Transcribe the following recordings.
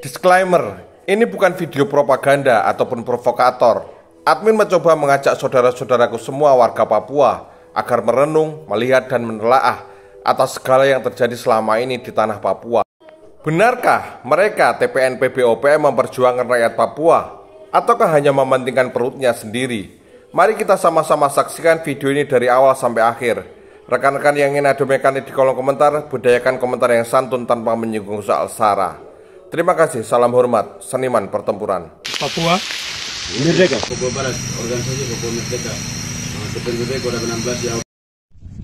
Disclaimer, ini bukan video propaganda ataupun provokator. Admin mencoba mengajak saudara-saudaraku semua warga Papua agar merenung, melihat dan menelaah atas segala yang terjadi selama ini di tanah Papua. Benarkah mereka TPNPB OPM memperjuangkan rakyat Papua ataukah hanya mementingkan perutnya sendiri? Mari kita sama-sama saksikan video ini dari awal sampai akhir. Rekan-rekan yang ingin adu mekanik di kolom komentar, budayakan komentar yang santun tanpa menyinggung soal SARA. Terima kasih, salam hormat, seniman pertempuran. Papua Merdeka, Papua Barat, organisasi Papua Merdeka. TPNPB Kota 16 ya.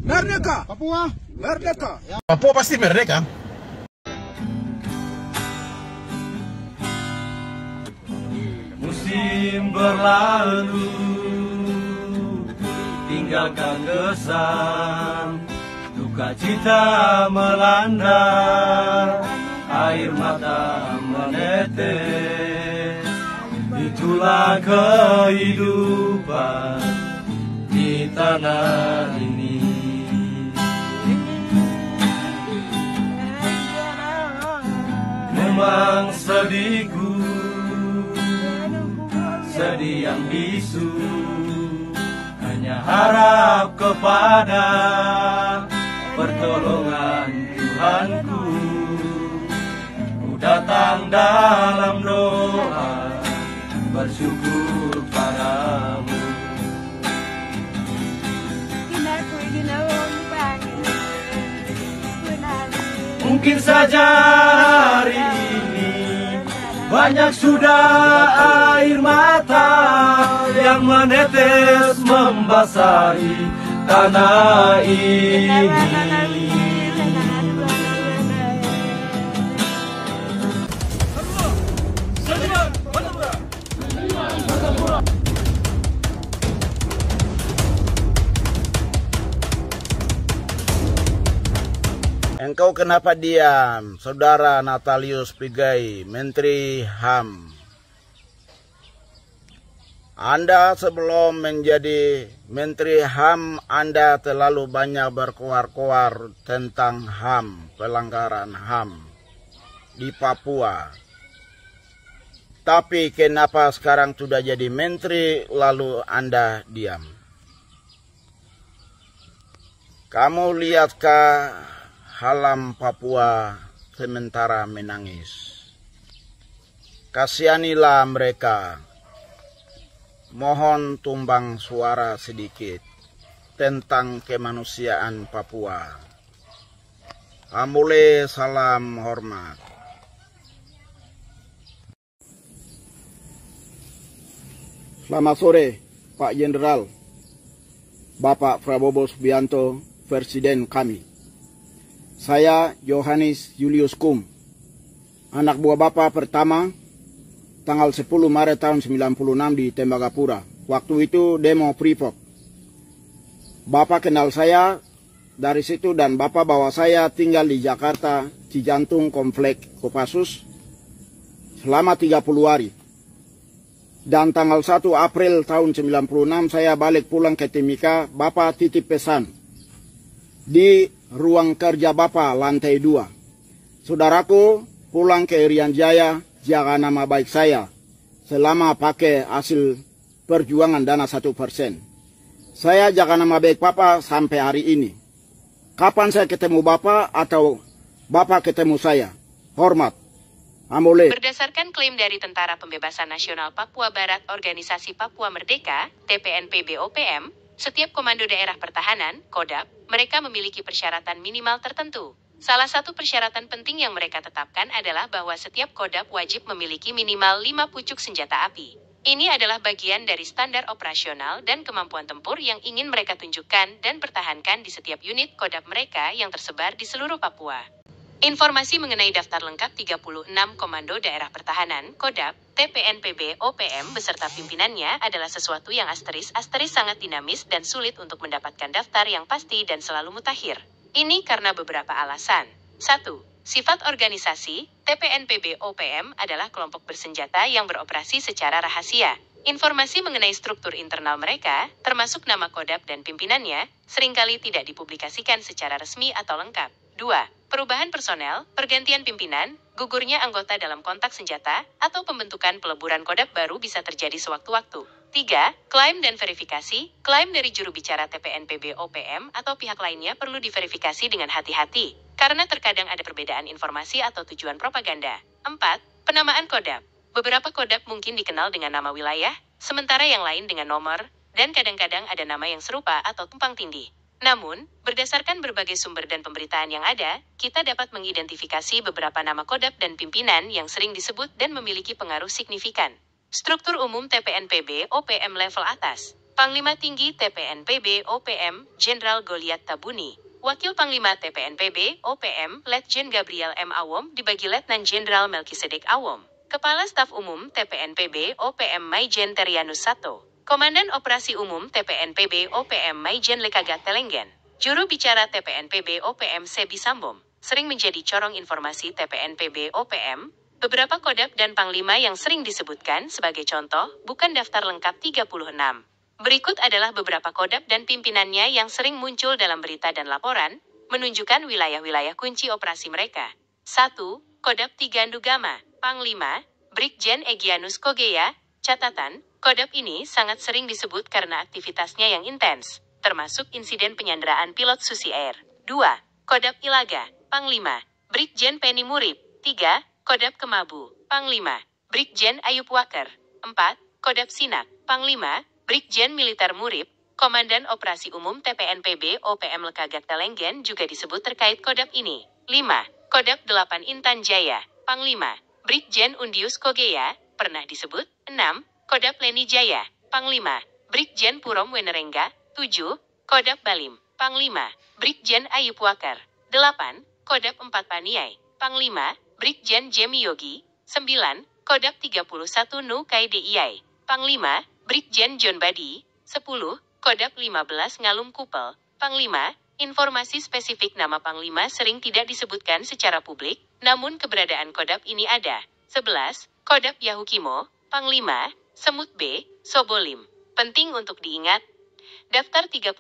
Merdeka, Papua, merdeka. Papua pasti merdeka. Musim berlalu, tinggalkan kesan, duka cita melanda, air mata menetes. Itulah kehidupan di tanah ini. Memang sedihku, sedih yang bisu, hanya harap kepada pertolongan Tuhanku. Ku datang dalam doa, bersyukur padamu. Mungkin saja hari ini banyak sudah air mata yang menetes membasahi tanah ini. Engkau kenapa diam, Saudara Natalius Pigai, Menteri HAM? Anda sebelum menjadi Menteri HAM, Anda terlalu banyak berkoar-koar tentang HAM, pelanggaran HAM di Papua. Tapi kenapa sekarang sudah jadi Menteri, lalu Anda diam? Kamu lihatkah halam Papua sementara menangis? Kasihanilah mereka. Mohon tumbang suara sedikit tentang kemanusiaan Papua. Ambule, salam hormat. Selamat sore, Pak Jenderal, Bapak Prabowo Subianto, Presiden kami. Saya Yohanes Julius Kum, anak buah Bapak pertama, tanggal 10 Maret tahun 96 di Tembagapura. Waktu itu demo Freeport. Bapak kenal saya dari situ dan Bapak bawa saya tinggal di Jakarta, Cijantung, Komplek Kopassus selama 30 hari. Dan tanggal 1 April tahun 96 saya balik pulang ke Timika. Bapak titip pesan di ruang kerja Bapak lantai 2. Saudaraku, pulang ke Irian Jaya, jaga nama baik saya selama pakai hasil perjuangan dana 1%. Saya jaga nama baik Bapak sampai hari ini. Kapan saya ketemu Bapak atau Bapak ketemu saya? Hormat. Ambole. Berdasarkan klaim dari Tentara Pembebasan Nasional Papua Barat Organisasi Papua Merdeka, TPNPB OPM, setiap Komando Daerah Pertahanan, Kodap, mereka memiliki persyaratan minimal tertentu. Salah satu persyaratan penting yang mereka tetapkan adalah bahwa setiap Kodap wajib memiliki minimal 5 pucuk senjata api. Ini adalah bagian dari standar operasional dan kemampuan tempur yang ingin mereka tunjukkan dan pertahankan di setiap unit Kodap mereka yang tersebar di seluruh Papua. Informasi mengenai daftar lengkap 36 Komando Daerah Pertahanan, Kodap, TPNPB OPM beserta pimpinannya adalah sesuatu yang asterisk sangat dinamis dan sulit untuk mendapatkan daftar yang pasti dan selalu mutakhir. Ini karena beberapa alasan. 1. Sifat organisasi, TPNPB OPM adalah kelompok bersenjata yang beroperasi secara rahasia. Informasi mengenai struktur internal mereka, termasuk nama Kodap dan pimpinannya, seringkali tidak dipublikasikan secara resmi atau lengkap. 2. perubahan personel, pergantian pimpinan, gugurnya anggota dalam kontak senjata, atau pembentukan peleburan kodap baru bisa terjadi sewaktu-waktu. 3. Klaim dan verifikasi. Klaim dari juru bicara TPNPB OPM atau pihak lainnya perlu diverifikasi dengan hati-hati, karena terkadang ada perbedaan informasi atau tujuan propaganda. 4. Penamaan kodap. Beberapa kodap mungkin dikenal dengan nama wilayah, sementara yang lain dengan nomor, dan kadang-kadang ada nama yang serupa atau tumpang tindih. Namun, berdasarkan berbagai sumber dan pemberitaan yang ada, kita dapat mengidentifikasi beberapa nama kodap dan pimpinan yang sering disebut dan memiliki pengaruh signifikan. Struktur umum TPNPB OPM level atas. Panglima Tinggi TPNPB OPM, Jenderal Goliat Tabuni. Wakil Panglima TPNPB OPM, Letjen Gabriel M. Awom dibagi Letnan Jenderal Melkisedek Awom. Kepala Staf Umum TPNPB OPM Maijen Terianus Sato. Komandan Operasi Umum TPNPB OPM Maijen Lekagat Telenggen. Juru bicara TPNPB OPM Sebi Sambom. Sering menjadi corong informasi TPNPB OPM. Beberapa kodap dan panglima yang sering disebutkan sebagai contoh, bukan daftar lengkap 36. Berikut adalah beberapa kodap dan pimpinannya yang sering muncul dalam berita dan laporan, menunjukkan wilayah-wilayah kunci operasi mereka. 1. Kodap Tigandu Gama. Panglima, Brigjen Egyanus Kogeya. Catatan, kodap ini sangat sering disebut karena aktivitasnya yang intens, termasuk insiden penyanderaan pilot Susi Air. 2. Kodap Ilaga. Panglima, Brigjen Penny Murib. 3. Kodap Kemabu. Panglima, Brigjen Ayub Waker. 4. Kodap Sinak. Panglima, Brigjen Militer Murib. Komandan Operasi Umum TPNPB OPM Lekagat Telenggen juga disebut terkait kodap ini. 5. Kodap 8 Intan Jaya. Panglima, Brigjen Undius Kogeya. Pernah disebut. 6. Kodap Leni Jaya. Panglima, Brigjen Purom Wenerengga. 7. Kodap Balim. Panglima, Brigjen Ayub Waker. 8. Kodap 4 Paniai. Panglima, Brigjen Jemi Yogi. 9. Kodap 31 Nukai DIY. Panglima, Brigjen John Badi. 10. Kodap 15 Ngalum Kupel. Panglima, informasi spesifik nama Panglima sering tidak disebutkan secara publik, namun keberadaan kodap ini ada. 11. Kodap Yahukimo. Panglima, Semut B. Sobolim. Penting untuk diingat, daftar 36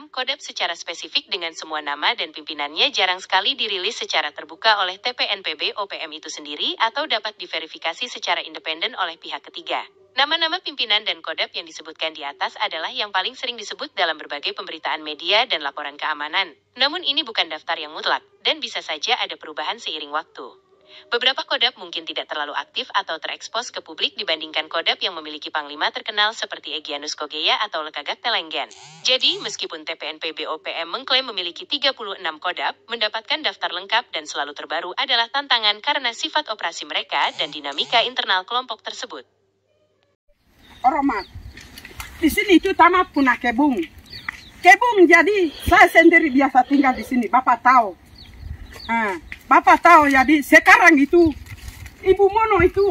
kodap secara spesifik dengan semua nama dan pimpinannya jarang sekali dirilis secara terbuka oleh TPNPB OPM itu sendiri atau dapat diverifikasi secara independen oleh pihak ketiga. Nama-nama pimpinan dan kodap yang disebutkan di atas adalah yang paling sering disebut dalam berbagai pemberitaan media dan laporan keamanan. Namun ini bukan daftar yang mutlak, dan bisa saja ada perubahan seiring waktu. Beberapa kodap mungkin tidak terlalu aktif atau terekspos ke publik dibandingkan kodap yang memiliki panglima terkenal seperti Egyanus Kogeya atau Lekagat Telenggen. Jadi, meskipun TPNPB OPM mengklaim memiliki 36 kodap, mendapatkan daftar lengkap dan selalu terbaru adalah tantangan karena sifat operasi mereka dan dinamika internal kelompok tersebut. Oromat, di sini itu tamat punah kebun. Kebun, jadi saya sendiri biasa tinggal di sini, Bapak tahu. Bapak tahu, jadi sekarang itu Ibu Mono itu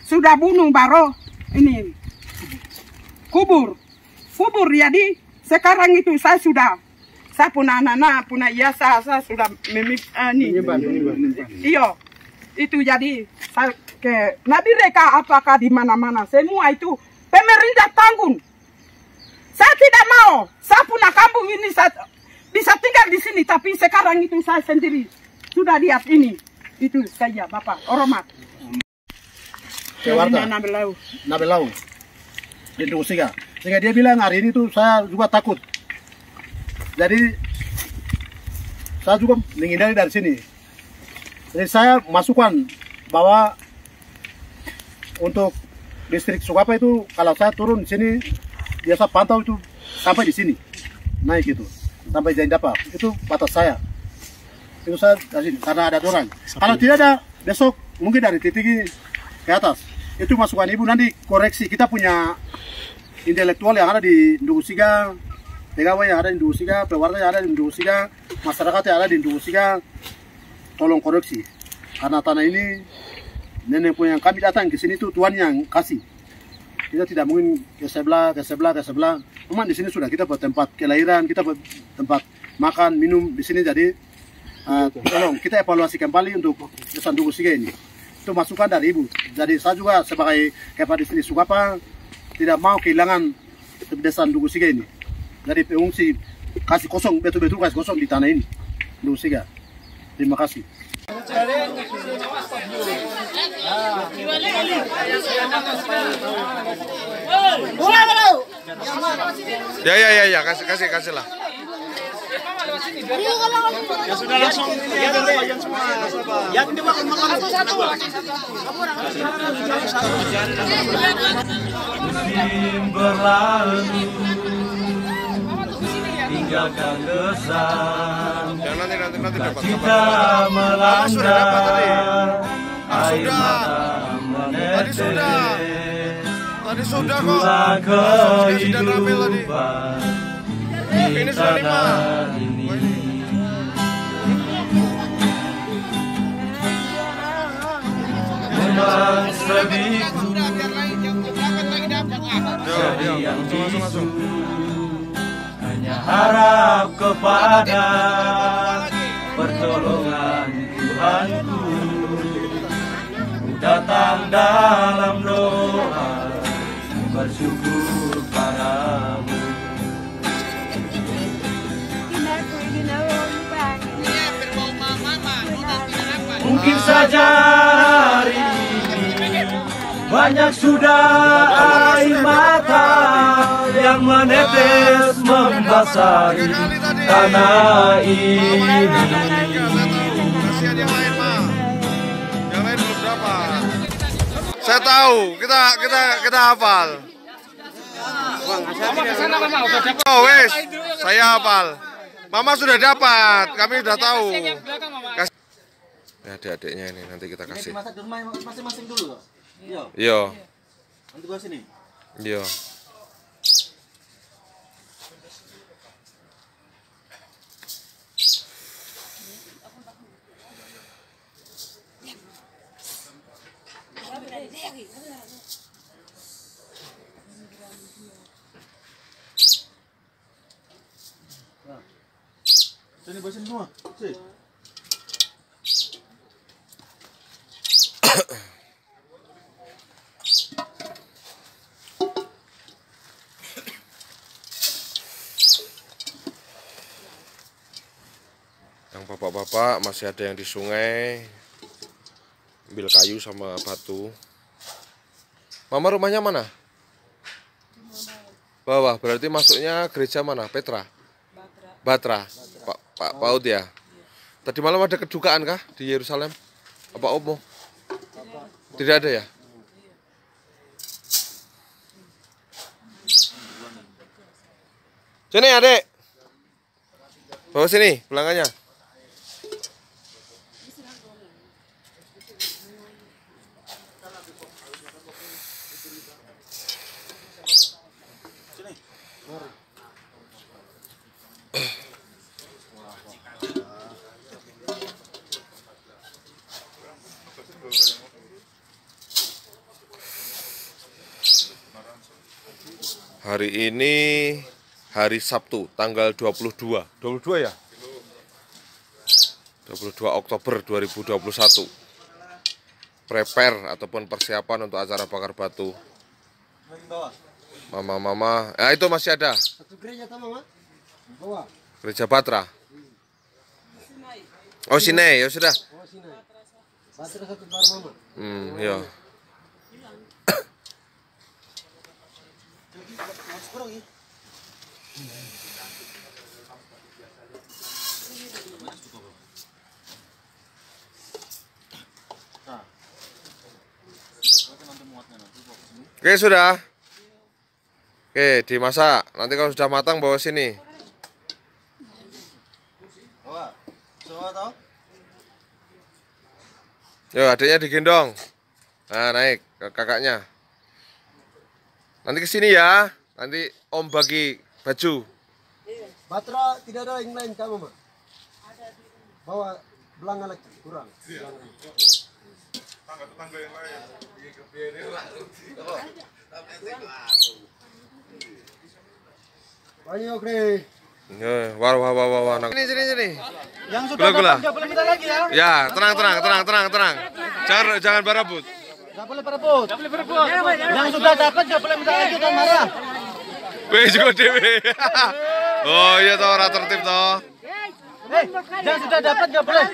sudah bunuh baru ini kubur, jadi sekarang itu saya punya anak-anak, punya saya sudah iyo itu jadi saya ke Nabi Reka apakah di mana-mana semua itu pemerintah tanggung. Saya tidak mau, saya punya kampung ini saya bisa tinggal di sini, tapi sekarang itu saya sendiri sudah lihat ini, itu saja Bapak Oromat. Kewarta, Nabelau, di Dusiga. Sehingga dia bilang hari ini tuh saya juga takut. Jadi saya juga menghindari dari sini. Jadi saya masukkan bahwa untuk distrik Sukapa itu kalau saya turun di sini biasa pantau itu sampai di sini naik gitu sampai Jaindapa itu batas saya. Itu saya dari sini karena ada orang. Kalau tidak ada besok mungkin dari titik ini ke atas. Itu masukan Ibu nanti koreksi. Kita punya intelektual yang ada di Ndugusiga, pegawai yang ada di Ndugusiga, pewarta yang ada di Ndugusiga, masyarakat yang ada di Ndugusiga. Tolong koreksi. Karena tanah ini nenek punya kami datang ke sini itu Tuhan yang kasih. Kita tidak mungkin ke sebelah. Memang di sini sudah kita buat tempat kelahiran, kita buat tempat makan, minum di sini jadi tolong kita evaluasi kembali untuk desa Ndugusiga ini. Itu masukan dari Ibu. Jadi saya juga sebagai kepala distrik Sukapa tidak mau kehilangan desa Ndugusiga ini. Jadi pengungsi kasih kosong, betul-betul kasih kosong di tanah ini Ndugusiga. Terima kasih. Ya, kasih lah. Ya sudah langsung bagian semua. Yang dimakan satu. Musim berlalu, tinggalkan kesan. Nanti Cinta melanda, air mata menetes. Tadi sudah kok. Itulah kehidupan di Ini sudah 5. tanah ini. Memang sedihku, sedih yang bisu, hanya harap kepada pertolongan Tuhanku. Ku datang dalam doa, bersyukur padamu. Mungkin saja hari ini banyak sudah air mata yang menetes membasahi tanah ini. Kasihan yang lain mah. Yang lain belum dapat. Saya tahu, kita hafal. Oh wes, saya hafal. Mama sudah dapat, kami sudah tahu. Adik-adiknya ini nanti kita kasih. Dimasak di rumah masing-masing dulu loh. Iya. Nanti gua sini. Iya. Sini bosin semua. Sini. Yang bapak-bapak masih ada yang di sungai ambil kayu sama batu. Mama rumahnya mana? Bawah, berarti masuknya gereja mana? Petra? Batra. Pak Paud ya? Tadi malam ada kedukaan kah di Yerusalem? Apa Omo? Tidak ada ya? Sini adik. Bawa sini belangannya. Hari ini hari Sabtu tanggal 22 ya? 22 Oktober 2021. Prepare ataupun persiapan untuk acara bakar batu. Mama, itu masih ada. Gereja Batra. Oh Sinai, ya sudah. Ya. Oke sudah. Oke dimasak. Nanti kalau sudah matang bawa sini. Yo adiknya digendong. Nah naik ke kakaknya. Nanti kesini ya. Nanti Om bagi baju. Batra tidak ada yang lain kamu mah. Bawa belanga lagi kurang. Tangga yang lain. Banyak oke. Wah. Sini. Yang sudah dapat nggak boleh minta lagi ya. Ya, tenang. Jangan berebut. Nggak boleh berebut. Yang sudah dapat nggak boleh minta lagi dan marah. Wes juga dewe. Oh iya toh ora tertib toh. Jangan sudah dapat nggak boleh.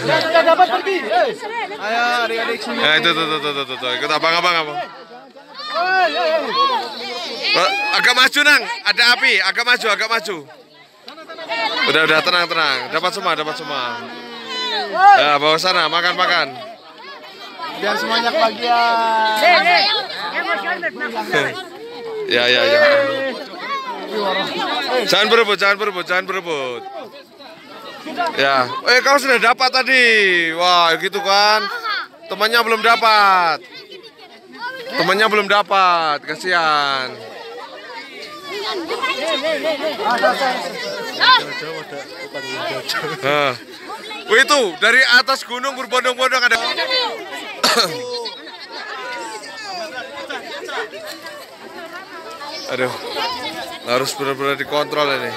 Jangan sudah dapat pergi. Ayo adik-adik sini. Itu ikut abang. Agak maju nang, ada api, agak maju. Udah tenang, dapat semua. Ya, bawa sana, makan. Biar semuanya kebagian. Ya. Jangan berebut. Ya, kau sudah dapat tadi. Wah, gitu kan. Temannya belum dapat. Kasihan. Itu dari atas gunung berbondong-bondong ada. Aduh, harus benar-benar dikontrol ini.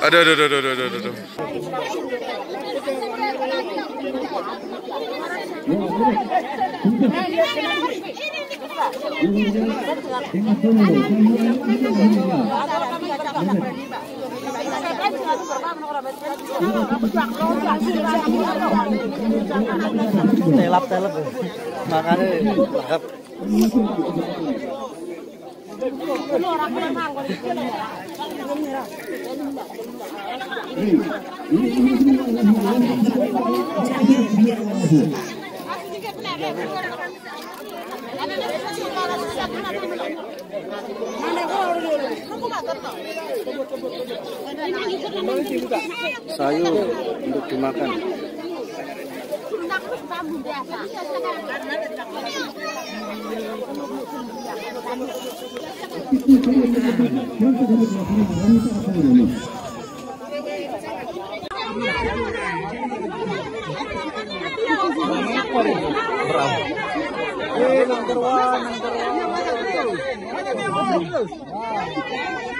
Aduh. Telap. Makanya lengkap. Sayur untuk dimakan.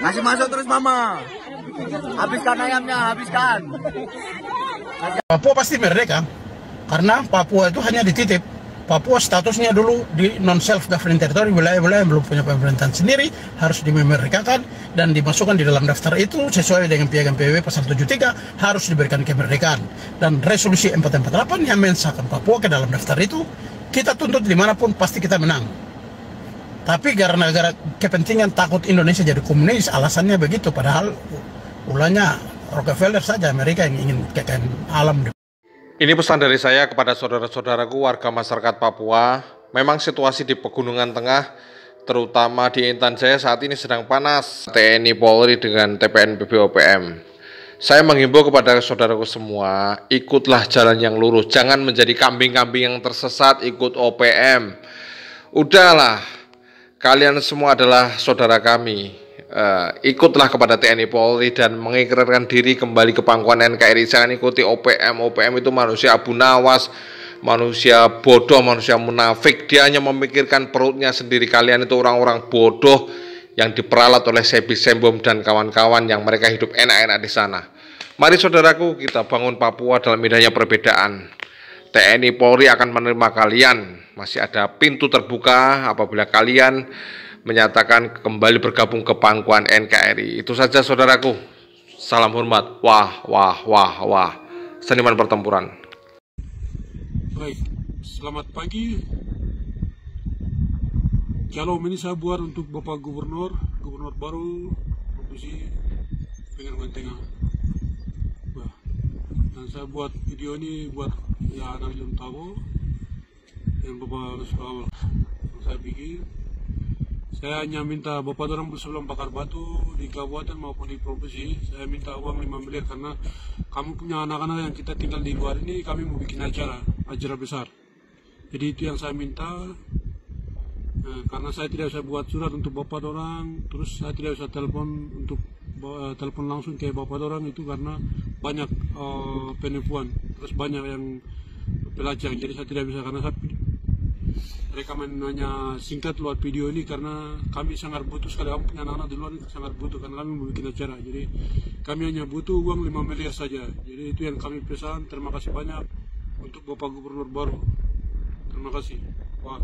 Masih masuk terus mama. Habiskan ayamnya, habiskan. Papua pasti merdeka karena Papua itu hanya dititip. Papua statusnya dulu di non-self government territory, wilayah-wilayah yang belum punya pemerintahan sendiri harus dimerdekakan dan dimasukkan di dalam daftar itu sesuai dengan Piagam PBB pasal 73 harus diberikan kemerdekaan. Dan resolusi 448 yang mensahkan Papua ke dalam daftar itu, kita tuntut dimanapun pasti kita menang. Tapi karena kepentingan takut Indonesia jadi komunis, alasannya begitu. Padahal ulahnya Rockefeller saja Amerika yang ingin kekayaan alam. Ini pesan dari saya kepada saudara-saudaraku warga masyarakat Papua. Memang situasi di Pegunungan Tengah, terutama di Intan Jaya saat ini sedang panas. TNI Polri dengan TPN PBOPM. Saya menghimbau kepada saudaraku semua, ikutlah jalan yang lurus. Jangan menjadi kambing-kambing yang tersesat ikut OPM. Udahlah, kalian semua adalah saudara kami. Ikutlah kepada TNI Polri dan mengikrarkan diri kembali ke pangkuan NKRI. Jangan ikuti OPM. OPM itu manusia abu nawas, manusia bodoh, manusia munafik. Dia hanya memikirkan perutnya sendiri. Kalian itu orang-orang bodoh yang diperalat oleh Sebi Sembom dan kawan-kawan yang mereka hidup enak-enak di sana. Mari saudaraku, kita bangun Papua dalam indahnya perbedaan. TNI Polri akan menerima kalian. Masih ada pintu terbuka apabila kalian menyatakan kembali bergabung ke pangkuan NKRI. Itu saja saudaraku. Salam hormat. Wah. Seniman pertempuran. Baik, selamat pagi. Kalau ini saya buat untuk Bapak Gubernur baru Provinsi Pegunungan Tengah. Dan saya buat video ini buat ya anak Ilum Tabo yang Bapak Rasul saya bikin. Saya hanya minta Bapak orang sebelum bakar batu di kabupaten maupun di provinsi, saya minta uang 5 miliar karena kamu punya anak-anak yang kita tinggal di luar ini, kami mau bikin acara besar. Jadi itu yang saya minta. Nah, karena saya tidak bisa buat surat untuk Bapak orang, terus saya tidak bisa telepon langsung ke Bapak orang itu karena banyak penipuan, terus banyak yang pelajar. Jadi saya tidak bisa karena saya rekaman hanya singkat lewat video ini karena kami sangat butuh sekali. Kami punya anak-anak di luar ini sangat butuh karena kami mau bikin acara. Jadi kami hanya butuh uang 5 miliar saja. Jadi itu yang kami pesan. Terima kasih banyak untuk Bapak Gubernur baru. Terima kasih. Wah.